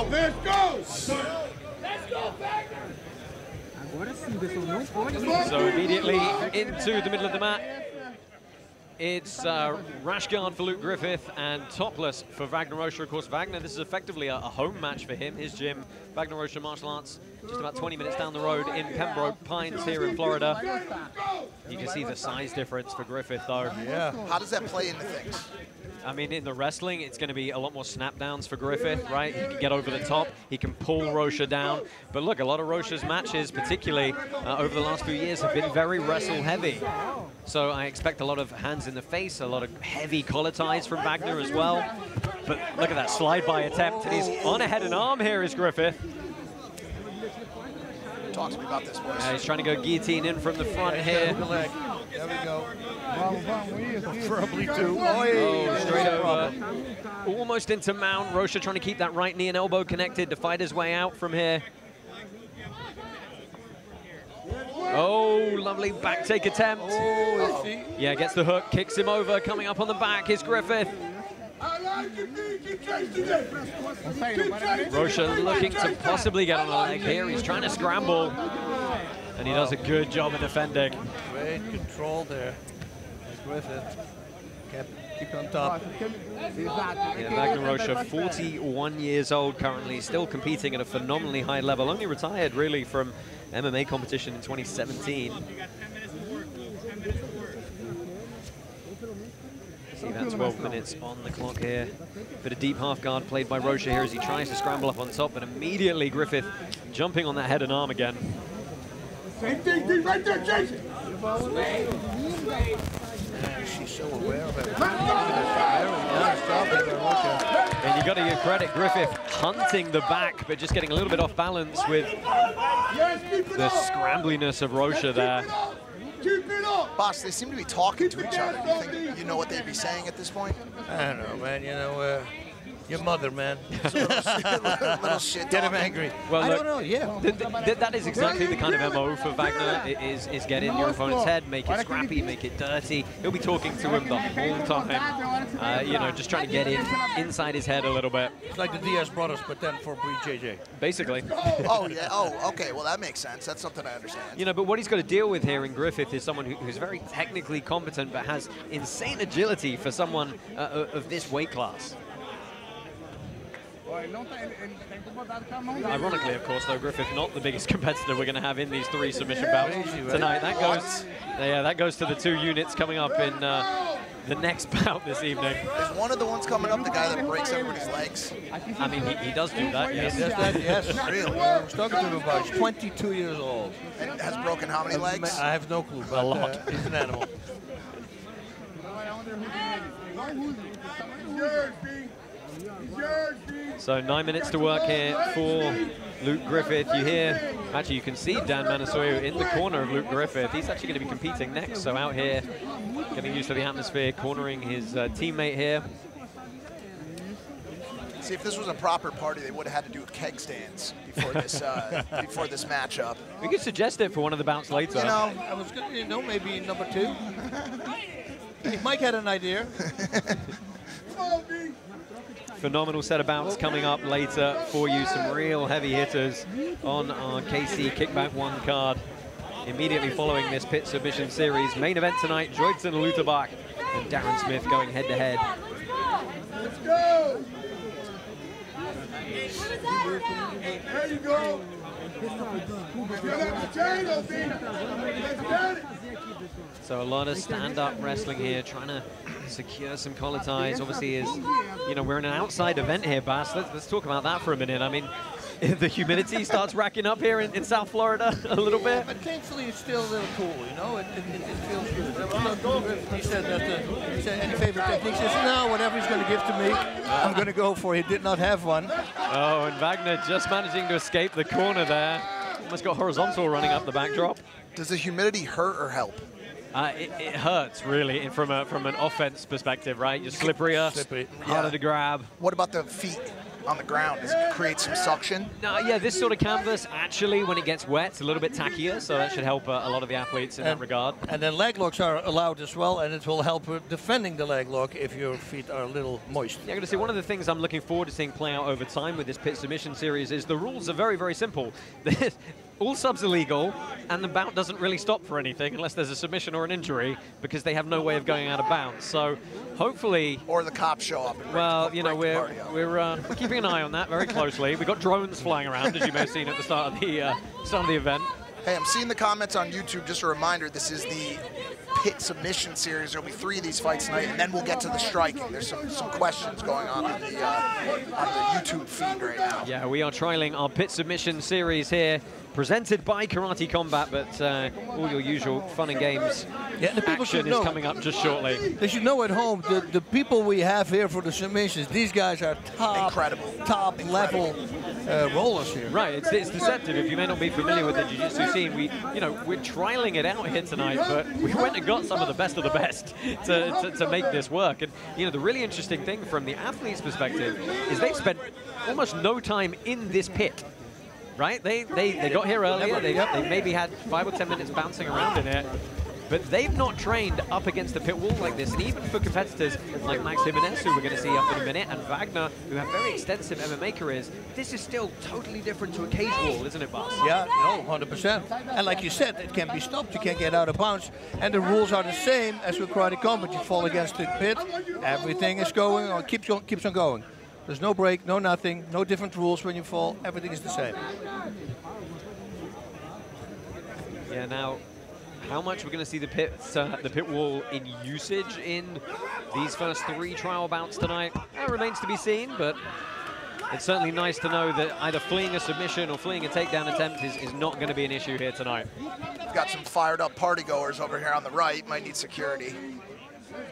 go. Let's go. Let's go, Vagner. So immediately into the middle of the mat. It's rash guard for Luke Griffith and topless for Vagner Rocha. Of course, Vagner, this is effectively a home match for him. His gym, Vagner Rocha Martial Arts, just about 20 minutes down the road in Pembroke Pines here in Florida. You can see the size difference for Griffith, though. Yeah. How does that play into things? I mean, in the wrestling, it's going to be a lot more snap downs for Griffith, right? He can get over the top. He can pull Rocha down. But look, a lot of Rocha's matches, particularly over the last few years, have been very wrestle heavy. So I expect a lot of hands in the face, a lot of heavy collar ties from Vagner as well. But look at that slide-by attempt. And he's on a head and arm here is Griffith. Talk to me about this, boys. He's trying to go guillotine in from the front here. There we go. Preferably two. Oh, straight over. Almost into mount. Rocha trying to keep that right knee and elbow connected to fight his way out from here. Oh, lovely back take attempt. Oh, yeah, gets the hook, kicks him over. Coming up on the back is Griffith. Rocha looking to possibly get on the leg here. He's trying to scramble. And he does a good job of defending. Great control there. Griffith keep on top. Yeah, Vagner Rocha, 41 years old currently, still competing at a phenomenally high level. Only retired really from MMA competition in 2017. See that 12 minutes on the clock here. Bit of deep half guard played by Rocha here as he tries to scramble up on top, but immediately Griffith jumping on that head and arm again. Same thing, right there, Jason. She's so aware of it. And you got to give credit, Griffith hunting the back, but just getting a little bit off balance with the scrambliness of Rocha there. Boss, they seem to be talking to each other. Do you think you know what they'd be saying at this point? I don't know, man. You know, your mother, man. little shit. Get him angry. Well, I look, don't know, yeah. That is exactly the kind of MO for Vagner, is get in your opponent's head, make it scrappy, make it dirty. He'll be talking to him the whole time, you know, just trying to get inside his head a little bit. It's like the Diaz brothers, but then for BJJ. Basically. Oh, yeah. Oh, okay. Well, that makes sense. That's something I understand. You know, but what he's got to deal with here in Griffith is someone who's very technically competent, but has insane agility for someone of this weight class. Ironically, of course, though, Griffith not the biggest competitor we're going to have in these 3 submission bouts tonight. That goes to the 2 units coming up in the next bout this evening. Is one of the ones coming up the guy that breaks everybody's legs? I mean, he does do that, yes. He does that, yes. Really? I was talking to him about he's 22 years old. And has broken how many legs? I have no clue, but a lot. He's an animal. So 9 minutes to work here for Luke Griffith. You hear, actually you can see Dan Manasoyo in the corner of Luke Griffith. He's actually going to be competing next, so out here, getting used to the atmosphere, cornering his teammate here. See, if this was a proper party, they would have had to do keg stands before this before this matchup. We could suggest it for one of the bouts later. You know, I was going to, you know, maybe number 2. Mike had an idea. Phenomenal set of bouts coming up later for you. Some real heavy hitters on our KC Kickback 1 card. Immediately following this pit submission series. Main event tonight, Joyson Lutherbach and Darren Smith going head to head. Let's go. There you go. So a lot of stand-up wrestling here, trying to secure some collar ties. Obviously, you know, we're in an outside event here, Bass. Let's talk about that for a minute. I mean, the humidity starts racking up here in South Florida a little bit. But thankfully, it's still a little cool, you know? It feels good. He said that, he said, any favorite technique? He says, no, whatever he's going to give to me, I'm going to go for. He did not have one. Oh, and Vagner just managing to escape the corner there. Almost got horizontal running up the backdrop. Does the humidity hurt or help? It hurts, really, from an offense perspective, right? You're slipperier, harder to grab. What about the feet? on the ground? Does it create some suction? No, yeah, this sort of canvas, actually, when it gets wet, it's a little bit tackier, so that should help a lot of the athletes in that regard. And then leg locks are allowed as well, and it will help with defending the leg lock if your feet are a little moist. Yeah, I'm going to say one of the things I'm looking forward to seeing play out over time with this pit submission series is the rules are very, very simple. All subs are legal, and the bout doesn't really stop for anything unless there's a submission or an injury, because they have no way of going out of bounds. So hopefully... Or the cops show up. And well, you know, we're keeping an eye on that very closely. We've got drones flying around, as you may have seen at the start of the event. Hey, I'm seeing the comments on YouTube. Just a reminder, this is the pit submission series. There'll be 3 of these fights tonight, and then we'll get to the striking. There's some questions going on the YouTube feed right now. Yeah, we are trialing our pit submission series here, presented by Karate Combat, but all your usual fun and games action is coming up just shortly. They should know at home, the people we have here for the submissions, these guys are top level rollers here. Right, it's deceptive. If you may not be familiar with the jiu-jitsu scene, we're trialing it out here tonight, but we went and got some of the best to make this work. And the really interesting thing from the athlete's perspective is they've spent almost no time in this pit. Right? They got here earlier. They maybe had 5 or 10 minutes bouncing around in it. But they've not trained up against the pit wall like this. And even for competitors like Max Jimenez, who we're going to see up in a minute, and Vagner, who have very extensive MMA careers, this is still totally different to a cage wall, isn't it, Bas? Yeah, no, 100%. And like you said, it can be stopped. You can't get out of bounds. And the rules are the same as with Karate Combat. You fall against the pit, everything is going on, keeps on going. There's no break, no nothing, no different rules when you fall. Everything is the same. Yeah, now, how much we're going to see the pit wall in usage in these first 3 trial bouts tonight, that remains to be seen, but it's certainly nice to know that either fleeing a submission or fleeing a takedown attempt is not going to be an issue here tonight. We've got some fired up party goers over here on the right, might need security.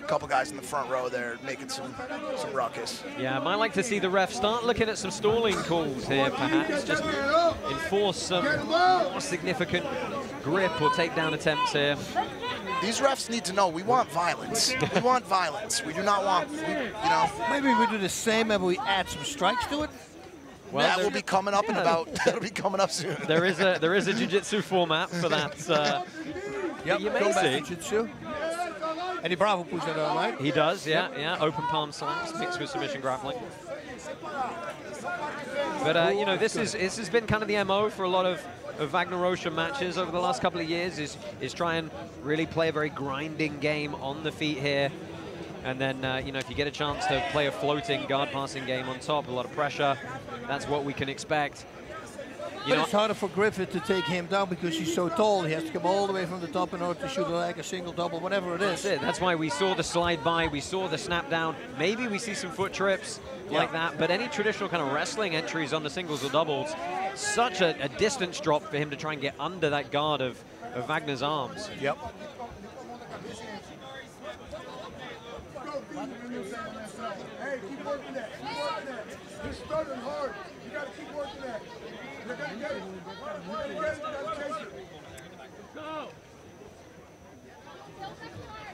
A couple guys in the front row there making some ruckus. Yeah, I might like to see the ref start looking at some stalling calls here, perhaps. Just enforce some more significant grip or takedown attempts here. These refs need to know we want violence. We want violence. We do not want, Maybe we do the same and we add some strikes to it. Well, that will be coming up in about. That'll be coming up soon. There is a jiu-jitsu format for that. Yep, you may see. Jiu-jitsu. Eddie Bravo puts that on, right? He does, yeah. Open palm slams mixed with submission grappling. But this has been kind of the MO for a lot of Vagner Rocha matches over the last couple of years. Is try and really play a very grinding game on the feet here, and then if you get a chance to play a floating guard passing game on top, a lot of pressure, that's what we can expect. But it's harder for Griffith to take him down because he's so tall. He has to come all the way from the top in order to shoot a leg, a single, double, whatever it is. That's it. That's why we saw the slide by, we saw the snap down. Maybe we see some foot trips like that, but any traditional kind of wrestling entries on the singles or doubles, such a distance drop for him to try and get under that guard of Vagner's arms. Yep. Hey, keep working that. Keep working that. You're struggling hard. You got to keep working that. You're going to get it. You're going to get it. You got to chase it. Go.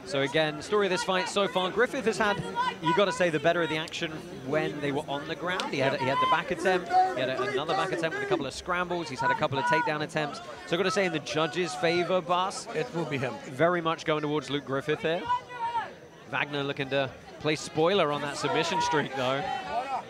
So again, story of this fight so far, Griffith has had, you got to say, the better of the action when they were on the ground. He had the back attempt, he had another back attempt with a couple of scrambles, he's had a couple of takedown attempts. So I've got to say, in the judges' favor, Bas, it will be him. Very much going towards Luke Griffith here. Wagner looking to play spoiler on that submission streak, though.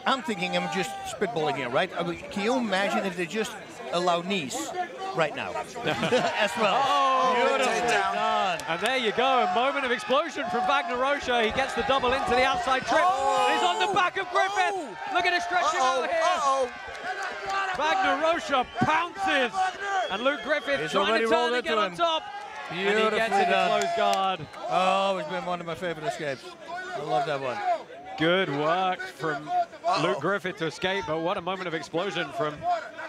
I'm thinking I'm just spitballing here, right? I mean, can you imagine if they just allow knees right now? As well. Oh, beautifully done. And there you go, a moment of explosion from Vagner Rocha. He gets the double into the outside trip. And he's on the back of Griffith. Look at him stretching out here. Vagner Rocha pounces. And Luke Griffith trying to turn and get on top. Beautifully and he gets it to close guard. Oh, it's been one of my favorite escapes. I love that one. Good work from Luke Griffith to escape, but what a moment of explosion from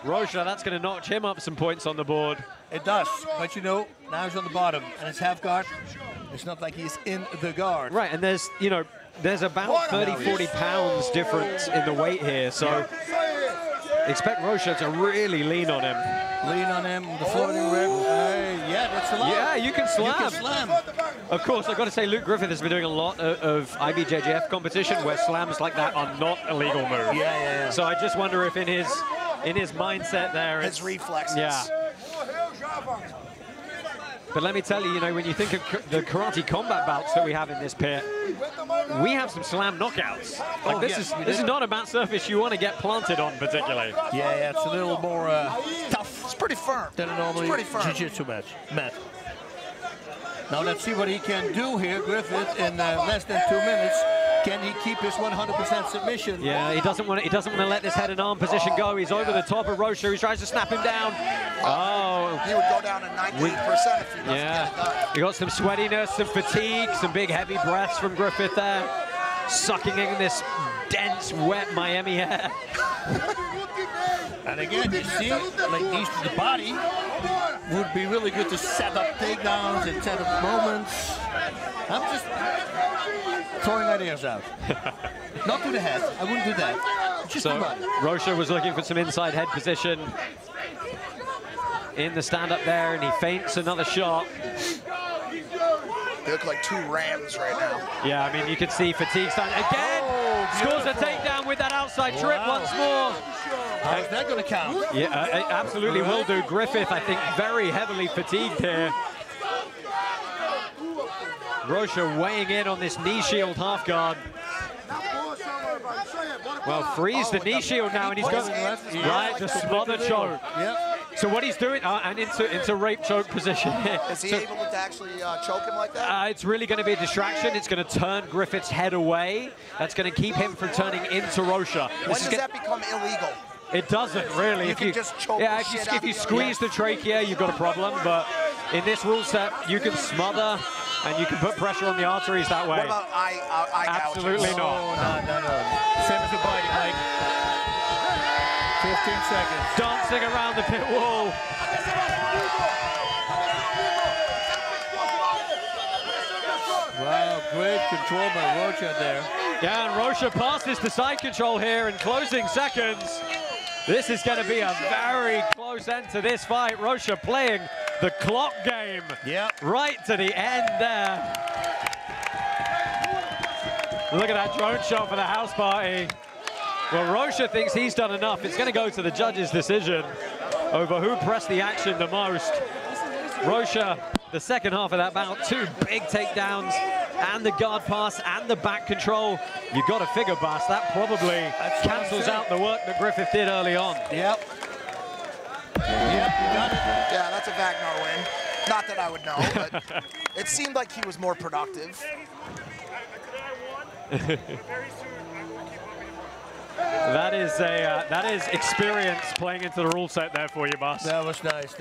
Rocha. That's going to notch him up some points on the board. It does, but now he's on the bottom, and it's half guard. It's not like he's in the guard. Right, and there's about 30, 40 pounds difference in the weight here, so expect Rocha to really lean on him. Lean on him, the floating rib. Yeah, that's a lot. Yeah, you can slam. You can slam. Of course, I've got to say, Luke Griffith has been doing a lot of IBJJF competition where slams like that are not a legal move. Yeah. So I just wonder if in his mindset there, his reflexes. Yeah. But let me tell you, when you think of the karate combat bouts that we have in this pit, we have some slam knockouts. Like this is not a mat surface you want to get planted on particularly. Yeah, it's a little more tough. It's pretty firm. Than a normal jiu-jitsu match. Now let's see what he can do here, Griffith, in less than 2 minutes. Can he keep his 100% submission? Yeah, he doesn't want to let this head and arm position go. He's over the top of Rocha. He tries to snap him down. Oh, he would go down to 98% if he doesn't get it done. You got some sweatiness, some fatigue, some big heavy breaths from Griffith there, sucking in this dense, wet Miami air. And again, you see, like these to the body would be really good to set up takedowns and set up moments. I'm just throwing ideas out. Not to the head, I wouldn't do that. Just so the body. Rocha was looking for some inside head position in the stand-up there, and he feints another shot. They look like two rams right now. Yeah, I mean, you can see fatigue starting again. Scores a takedown with that outside trip once more. How's that going to count? Yeah, it absolutely will do. Griffith, I think, very heavily fatigued here. Rocha weighing in on this knee shield half guard. Well, frees the knee shield now, and he's going right to smother choke. Yep. So what he's doing, and into rape choke position here. Is he able to actually choke him like that? It's really going to be a distraction. It's going to turn Griffith's head away. That's going to keep him from turning into Rocha. When does that become illegal? It doesn't really. You can just choke yeah, the shit if you squeeze the trachea, you've got a problem. But in this rule set, you can smother and you can put pressure on the arteries that way. What about eye Absolutely gouges? not. Oh, no. Same as the biting, Mike. 15 seconds. Dancing around the pit wall. Wow, great control by Rocha there. Yeah, and Rocha passes to side control here in closing seconds. This is going to be a very close end to this fight. Rocha playing the clock game right to the end there. Look at that drone shot for the house party. Well, Rocha thinks he's done enough. It's going to go to the judge's decision over who pressed the action the most. Rocha, the second half of that bout, 2 big takedowns and the guard pass and the back control. You've got to figure, Bas, that probably cancels out the work that Griffith did early on. Yep, you got it. Yeah, that's a Vagner win. Not that I would know, but it seemed like he was more productive. That is experience playing into the rule set there for you, Bas. That was nice.